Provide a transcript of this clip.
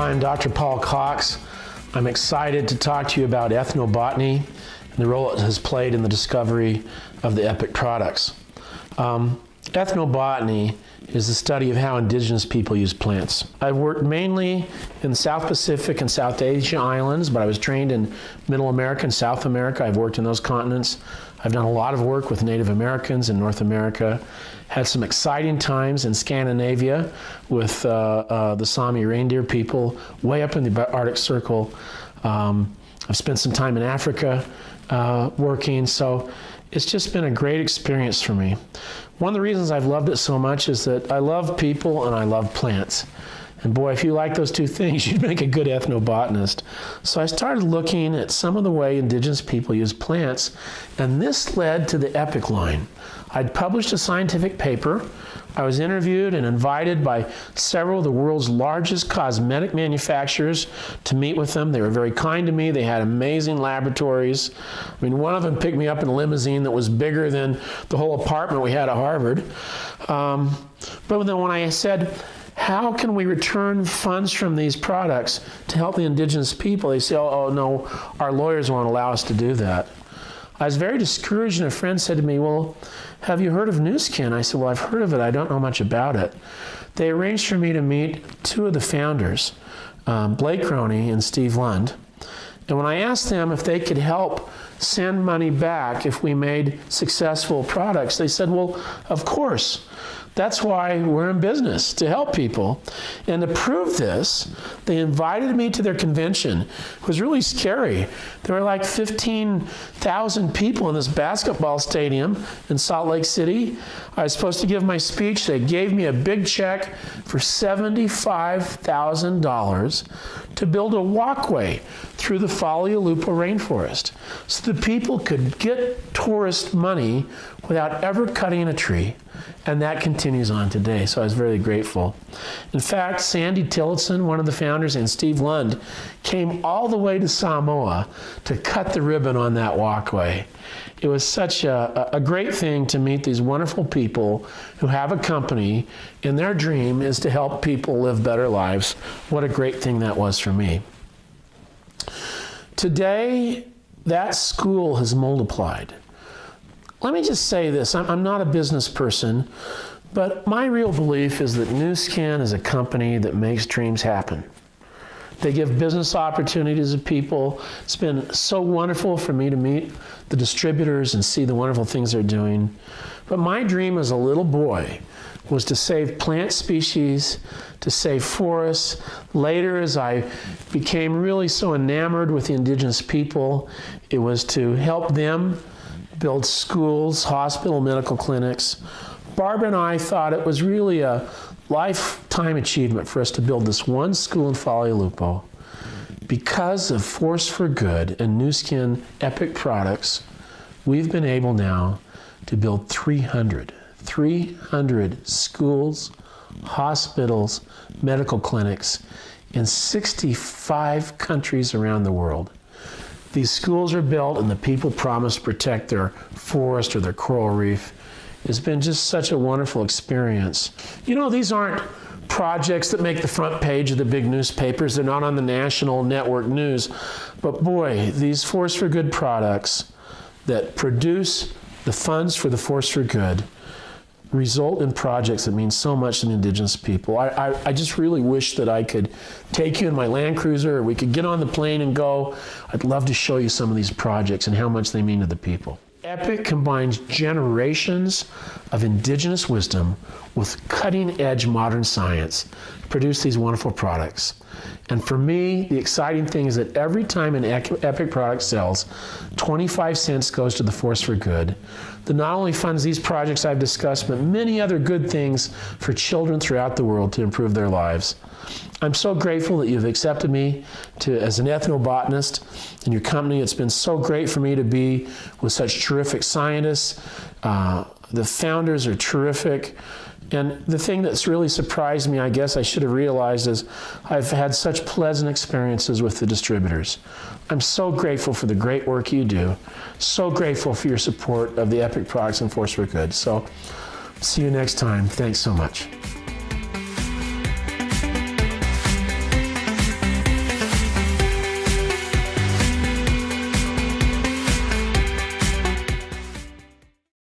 I'm Dr. Paul Cox. I'm excited to talk to you about ethnobotany and the role it has played in the discovery of the Epoch products. Ethnobotany is the study of how indigenous people use plants. I've worked mainly in the South Pacific and South Asia islands, but I was trained in Middle America and South America. I've worked in those continents. I've done a lot of work with Native Americans in North America. Had some exciting times in Scandinavia with the Sami reindeer people way up in the Arctic Circle. I've spent some time in Africa working, so it's just been a great experience for me. One of the reasons I've loved it so much is that I love people and I love plants. And boy, if you like those two things, you'd make a good ethnobotanist. So I started looking at some of the way indigenous people use plants, and this led to the Epoch line. I'd published a scientific paper. I was interviewed and invited by several of the world's largest cosmetic manufacturers to meet with them. They were very kind to me. They had amazing laboratories. I mean, one of them picked me up in a limousine that was bigger than the whole apartment we had at Harvard. But then when I said, how can we return funds from these products to help the indigenous people? They say, oh no, our lawyers won't allow us to do that. I was very discouraged, and a friend said to me, well, have you heard of Nu Skin? I said, well, I've heard of it. I don't know much about it. They arranged for me to meet two of the founders, Blake Roney and Steve Lund. And when I asked them if they could help send money back if we made successful products, they said, well, of course. That's why we're in business, to help people. And to prove this, they invited me to their convention. It was really scary. There were like 15,000 people in this basketball stadium in Salt Lake City. I was supposed to give my speech. They gave me a big check for $75,000 to build a walkway through the Faleulupo rainforest so the people could get tourist money without ever cutting a tree. And that continues on today, so I was very grateful. In fact, Sandy Tillotson, one of the founders, and Steve Lund came all the way to Samoa to cut the ribbon on that walkway. It was such a great thing to meet these wonderful people who have a company, and their dream is to help people live better lives. What a great thing that was for me. Today, that school has multiplied. Let me just say this, I'm not a business person, but my real belief is that Nu Skin is a company that makes dreams happen. They give business opportunities to people. It's been so wonderful for me to meet the distributors and see the wonderful things they're doing. But my dream as a little boy was to save plant species, to save forests. Later, as I became really so enamored with the indigenous people, it was to help them build schools, hospital, medical clinics. Barbara and I thought it was really a lifetime achievement for us to build this one school in Faleulupo. Because of Force for Good and Nu Skin Epoch products, we've been able now to build 300 schools, hospitals, medical clinics in 65 countries around the world. These schools are built and the people promise to protect their forest or their coral reef. It's been just such a wonderful experience. You know, these aren't projects that make the front page of the big newspapers. They're not on the national network news. But boy, these Force for Good products that produce the funds for the Force for Good result in projects that mean so much to the indigenous people. I just really wish that I could take you in my Land Cruiser, or we could get on the plane and go. I'd love to show you some of these projects and how much they mean to the people. Epoch combines generations of indigenous wisdom with cutting-edge modern science to produce these wonderful products. And for me, the exciting thing is that every time an Epoch product sells, 25 cents goes to the Force for Good that not only funds these projects I've discussed, but many other good things for children throughout the world to improve their lives. I'm so grateful that you've accepted me as an ethnobotanist in your company. It's been so great for me to be with such terrific scientists. The founders are terrific. And the thing that's really surprised me, I guess I should have realized, is I've had such pleasant experiences with the distributors. I'm so grateful for the great work you do. So grateful for your support of the Epoch products and Force for Good. So see you next time. Thanks so much.